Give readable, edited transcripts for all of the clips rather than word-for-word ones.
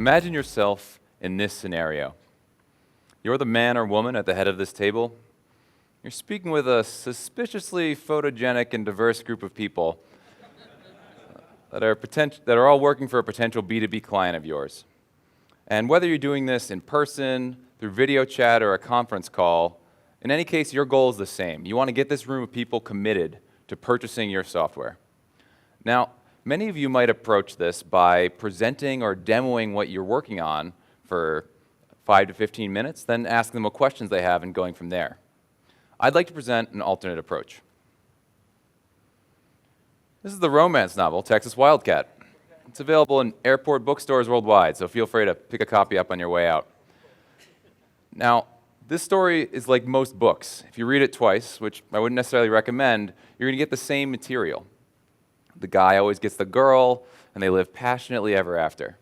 Imagine yourself in this scenario. You're the man or woman at the head of this table. You're speaking with a suspiciously photogenic and diverse group of people that are all working for a potential B2B client of yours. And whether you're doing this in person, through video chat, or a conference call, in any case, your goal is the same. You want to get this room of people committed to purchasing your software. Now, many of you might approach this by presenting or demoing what you're working on for 5 to 15 minutes, then asking them what questions they have and going from there. I'd like to present an alternate approach. This is the romance novel, Texas Wildcat. It's available in airport bookstores worldwide, so feel free to pick a copy up on your way out. Now, this story is like most books. If you read it twice, which I wouldn't necessarily recommend, you're going to get the same material. The guy always gets the girl, and they live passionately ever after.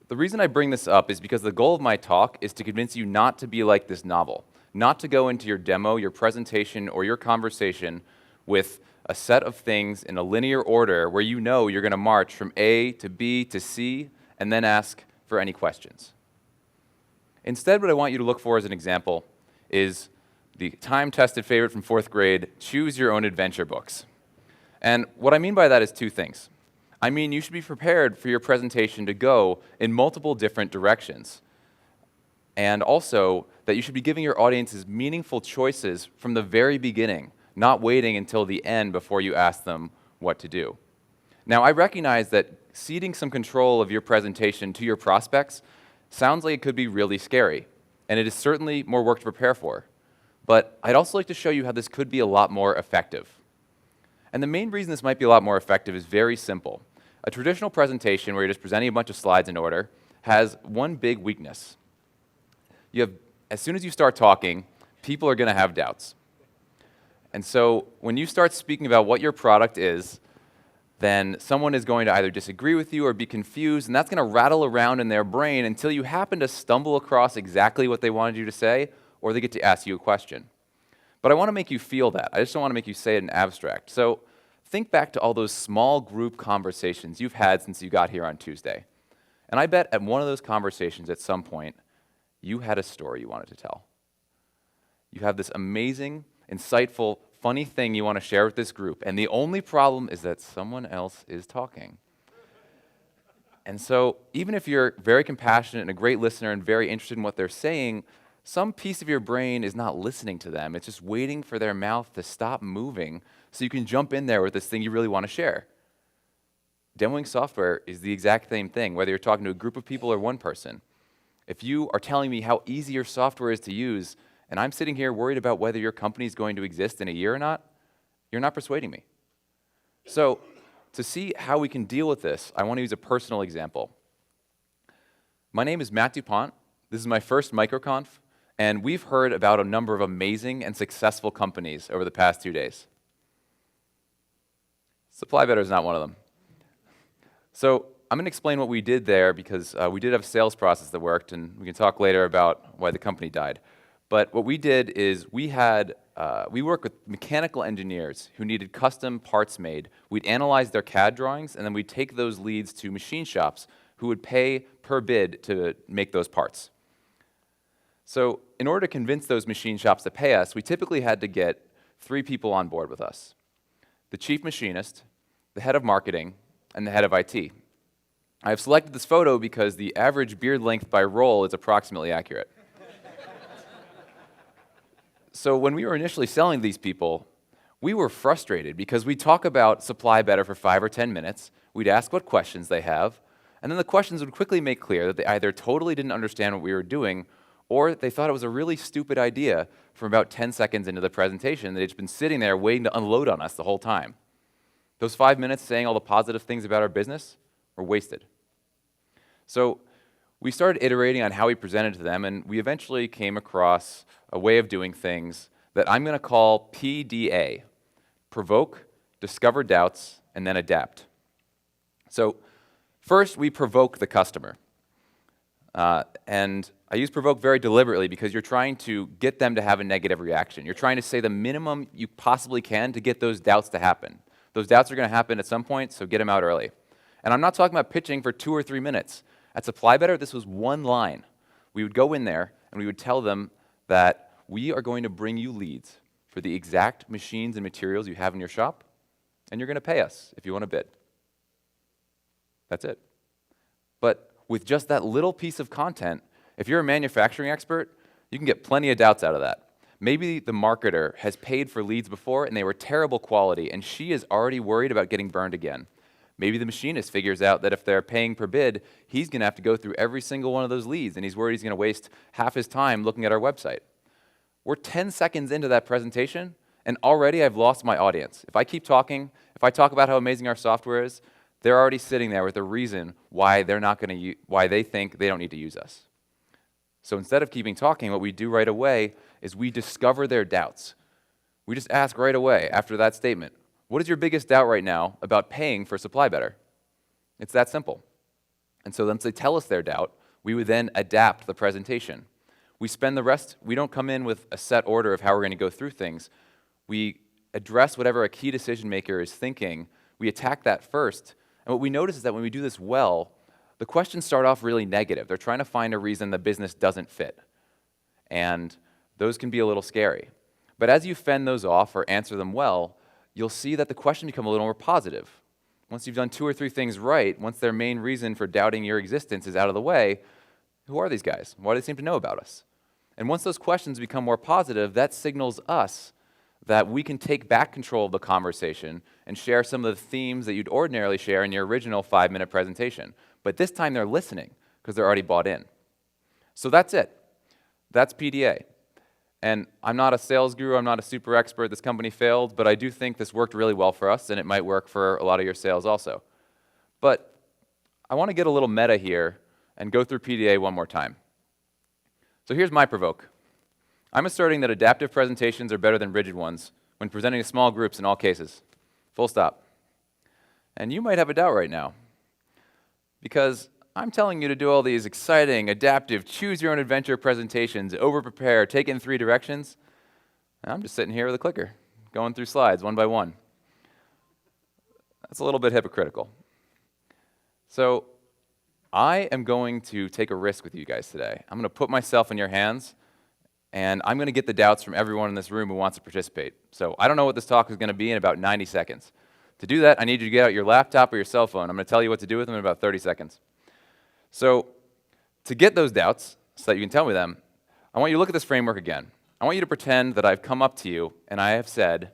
The reason I bring this up is because the goal of my talk is to convince you not to be like this novel, not to go into your demo, your presentation, or your conversation with a set of things in a linear order where you know you're going to march from A to B to C and then ask for any questions. Instead, what I want you to look for as an example is the time-tested favorite from 4th grade, choose your own adventure books. And what I mean by that is two things. I mean, you should be prepared for your presentation to go in multiple different directions. And also, that you should be giving your audiences meaningful choices from the very beginning, not waiting until the end before you ask them what to do. Now, I recognize that ceding some control of your presentation to your prospects sounds like it could be really scary, and it is certainly more work to prepare for. But I'd also like to show you how this could be a lot more effective. And the main reason this might be a lot more effective is very simple. A traditional presentation where you're just presenting a bunch of slides in order has one big weakness. As soon as you start talking, people are going to have doubts. And so when you start speaking about what your product is, then someone is going to either disagree with you or be confused, and that's going to rattle around in their brain until you happen to stumble across exactly what they wanted you to say, or they get to ask you a question. But I want to make you feel that. I just don't want to make you say it in abstract. So think back to all those small group conversations you've had since you got here on Tuesday. And I bet at one of those conversations at some point, you had a story you wanted to tell. You have this amazing, insightful, funny thing you want to share with this group, and the only problem is that someone else is talking. And so even if you're very compassionate and a great listener and very interested in what they're saying, some piece of your brain is not listening to them. It's just waiting for their mouth to stop moving so you can jump in there with this thing you really want to share. Demoing software is the exact same thing, whether you're talking to a group of people or one person. If you are telling me how easy your software is to use, and I'm sitting here worried about whether your company is going to exist in a year or not, you're not persuading me. So to see how we can deal with this, I want to use a personal example. My name is Matthew Du Pont. This is my first MicroConf, and we've heard about a number of amazing and successful companies over the past 2 days. SupplyBetter is not one of them. So I'm going to explain what we did there because we did have a sales process that worked, and we can talk later about why the company died. But what we did is we work with mechanical engineers who needed custom parts made. We'd analyze their CAD drawings, and then we'd take those leads to machine shops who would pay per bid to make those parts. So in order to convince those machine shops to pay us, we typically had to get 3 people on board with us: the chief machinist, the head of marketing, and the head of IT. I've selected this photo because the average beard length by role is approximately accurate. So when we were initially selling these people, we were frustrated because we'd talk about SupplyBetter for 5 or 10 minutes, we'd ask what questions they have, and then the questions would quickly make clear that they either totally didn't understand what we were doing, or they thought it was a really stupid idea from about 10 seconds into the presentation. They'd just been sitting there waiting to unload on us the whole time. Those 5 minutes saying all the positive things about our business were wasted. So we started iterating on how we presented to them, and we eventually came across a way of doing things that I'm going to call PDA: provoke, discover doubts, and then adapt. So first, we provoke the customer. And I use provoke very deliberately because you're trying to get them to have a negative reaction. You're trying to say the minimum you possibly can to get those doubts to happen. Those doubts are going to happen at some point, so get them out early. And I'm not talking about pitching for 2 or 3 minutes. At Supply Better, this was one line. We would go in there and we would tell them that we are going to bring you leads for the exact machines and materials you have in your shop, and you're going to pay us if you want to bid. That's it. But with just that little piece of content, if you're a manufacturing expert, you can get plenty of doubts out of that. Maybe the marketer has paid for leads before and they were terrible quality, and she is already worried about getting burned again. Maybe the machinist figures out that if they're paying per bid, he's going to have to go through every single one of those leads, and he's worried he's going to waste half his time looking at our website. We're 10 seconds into that presentation, and already I've lost my audience. If I keep talking, if I talk about how amazing our software is, they're already sitting there with a reason why why they think they don't need to use us. So instead of keeping talking, what we do right away is we discover their doubts. We just ask right away after that statement, what is your biggest doubt right now about paying for Supply Better? It's that simple. And so once they tell us their doubt, we would then adapt the presentation. We spend the rest, we don't come in with a set order of how we're going to go through things. We address whatever a key decision maker is thinking. We attack that first. And what we notice is that when we do this well, the questions start off really negative. They're trying to find a reason the business doesn't fit. And those can be a little scary. But as you fend those off or answer them well, you'll see that the question becomes a little more positive. Once you've done 2 or 3 things right, once their main reason for doubting your existence is out of the way, who are these guys? Why do they seem to know about us? And once those questions become more positive, that signals us that we can take back control of the conversation and share some of the themes that you'd ordinarily share in your original 5-minute presentation. But this time they're listening because they're already bought in. So that's it. That's PDA. And I'm not a sales guru, I'm not a super expert, this company failed, but I do think this worked really well for us, and it might work for a lot of your sales also. But I want to get a little meta here and go through PDA one more time. So here's my provoke. I'm asserting that adaptive presentations are better than rigid ones when presenting to small groups in all cases. Full stop. And you might have a doubt right now, because I'm telling you to do all these exciting, adaptive, choose-your-own-adventure presentations, over-prepare, take it in 3 directions, and I'm just sitting here with a clicker, going through slides one by one. That's a little bit hypocritical. So I am going to take a risk with you guys today. I'm going to put myself in your hands, and I'm going to get the doubts from everyone in this room who wants to participate. So I don't know what this talk is going to be in about 90 seconds. To do that, I need you to get out your laptop or your cell phone. I'm going to tell you what to do with them in about 30 seconds. So to get those doubts, so that you can tell me them, I want you to look at this framework again. I want you to pretend that I've come up to you and I have said,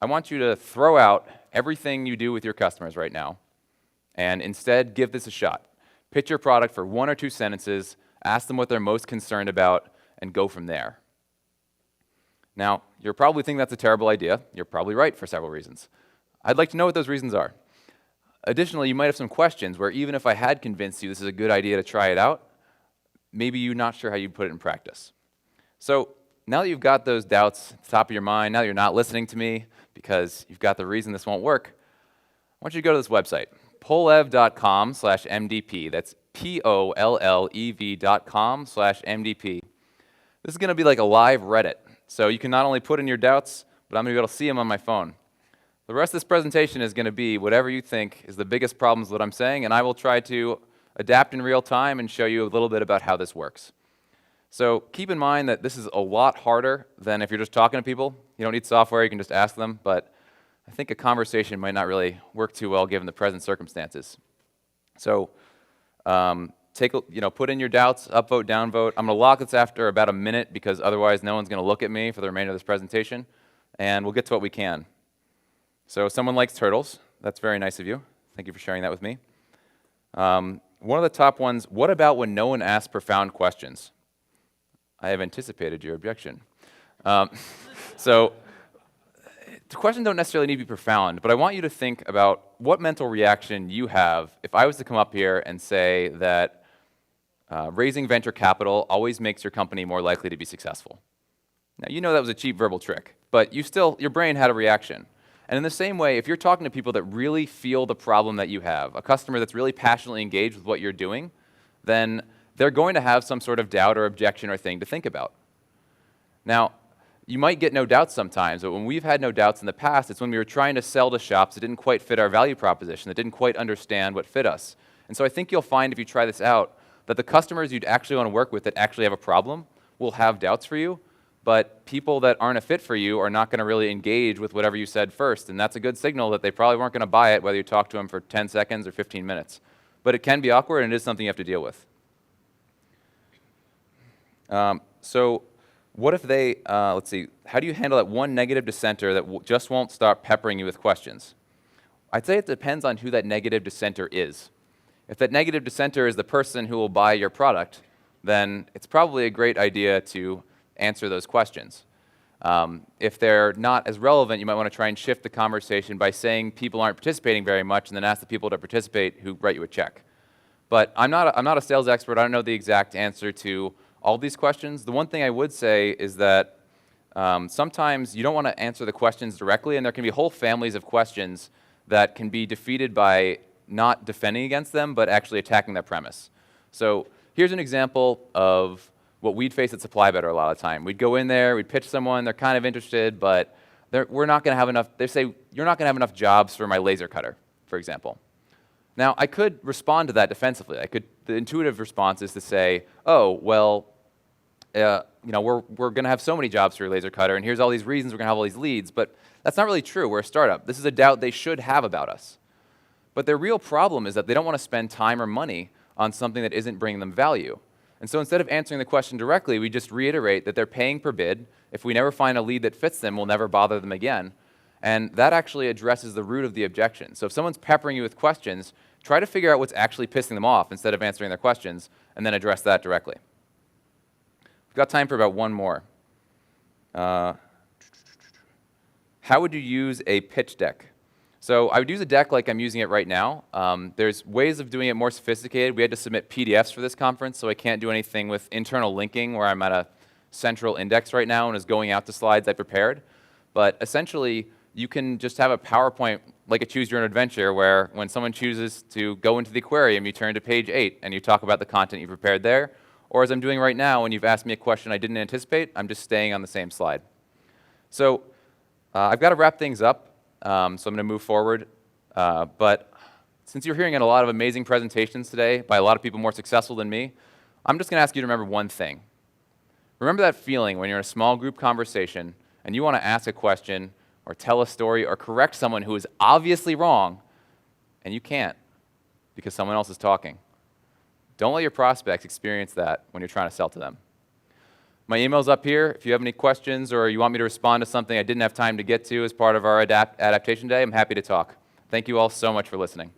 I want you to throw out everything you do with your customers right now and instead give this a shot. Pitch your product for 1 or 2 sentences, ask them what they're most concerned about, and go from there. Now, you're probably thinking that's a terrible idea. You're probably right for several reasons. I'd like to know what those reasons are. Additionally, you might have some questions where even if I had convinced you this is a good idea to try it out, maybe you're not sure how you'd put it in practice. So now that you've got those doubts at the top of your mind, now that you're not listening to me because you've got the reason this won't work, I want you to go to this website, pollev.com/MDP. That's POLLEV.com/MDP. This is going to be like a live Reddit. So you can not only put in your doubts, but I'm going to be able to see them on my phone. The rest of this presentation is going to be whatever you think is the biggest problems with what I'm saying, and I will try to adapt in real time and show you a little bit about how this works. So keep in mind that this is a lot harder than if you're just talking to people. You don't need software, you can just ask them, but I think a conversation might not really work too well given the present circumstances. So put in your doubts, upvote, downvote. I'm going to lock this after about a minute because otherwise no one's going to look at me for the remainder of this presentation, and we'll get to what we can. So someone likes turtles. That's very nice of you. Thank you for sharing that with me. One of the top ones, what about when no one asks profound questions? I have anticipated your objection. So the questions don't necessarily need to be profound, but I want you to think about what mental reaction you have if I was to come up here and say that raising venture capital always makes your company more likely to be successful. Now, you know that was a cheap verbal trick, but your brain had a reaction. And in the same way, if you're talking to people that really feel the problem that you have, a customer that's really passionately engaged with what you're doing, then they're going to have some sort of doubt or objection or thing to think about. Now, you might get no doubts sometimes, but when we've had no doubts in the past, it's when we were trying to sell to shops that didn't quite fit our value proposition, that didn't quite understand what fit us. And so I think you'll find if you try this out that the customers you'd actually want to work with that actually have a problem will have doubts for you, but people that aren't a fit for you are not going to really engage with whatever you said first, and that's a good signal that they probably weren't going to buy it whether you talk to them for 10 seconds or 15 minutes. But it can be awkward, and it is something you have to deal with. So what if they, let's see, how do you handle that one negative dissenter that just won't stop peppering you with questions? I'd say it depends on who that negative dissenter is. If that negative dissenter is the person who will buy your product, then it's probably a great idea to answer those questions. If they're not as relevant, you might want to try and shift the conversation by saying people aren't participating very much and then ask the people to participate who write you a check. But I'm not a sales expert. I don't know the exact answer to all these questions. The one thing I would say is that sometimes you don't want to answer the questions directly, and there can be whole families of questions that can be defeated by not defending against them, but actually attacking their premise. So here's an example of what we'd face at Supply Better a lot of the time. We'd go in there, we'd pitch someone, they're kind of interested, but we're not going to have enough, they say, you're not going to have enough jobs for my laser cutter, for example. Now, I could respond to that defensively. The intuitive response is to say, oh, well, we're going to have so many jobs for your laser cutter, and here's all these reasons we're going to have all these leads, but that's not really true. We're a startup. This is a doubt they should have about us. But their real problem is that they don't want to spend time or money on something that isn't bringing them value. And so instead of answering the question directly, we just reiterate that they're paying per bid. If we never find a lead that fits them, we'll never bother them again. And that actually addresses the root of the objection. So if someone's peppering you with questions, try to figure out what's actually pissing them off instead of answering their questions, and then address that directly. We've got time for about one more. How would you use a pitch deck? So I would use a deck like I'm using it right now. There's ways of doing it more sophisticated. We had to submit PDFs for this conference, so I can't do anything with internal linking where I'm at a central index right now and is going out to slides I prepared. But essentially, you can just have a PowerPoint like a Choose Your Own Adventure where when someone chooses to go into the aquarium, you turn to page 8 and you talk about the content you prepared there. Or as I'm doing right now, when you've asked me a question I didn't anticipate, I'm just staying on the same slide. So I've got to wrap things up. So I'm going to move forward. But since you're hearing a lot of amazing presentations today by a lot of people more successful than me, I'm just going to ask you to remember one thing. Remember that feeling when you're in a small group conversation and you want to ask a question or tell a story or correct someone who is obviously wrong, and you can't because someone else is talking. Don't let your prospects experience that when you're trying to sell to them. My email's up here. If you have any questions or you want me to respond to something I didn't have time to get to as part of our adaptation day, I'm happy to talk. Thank you all so much for listening.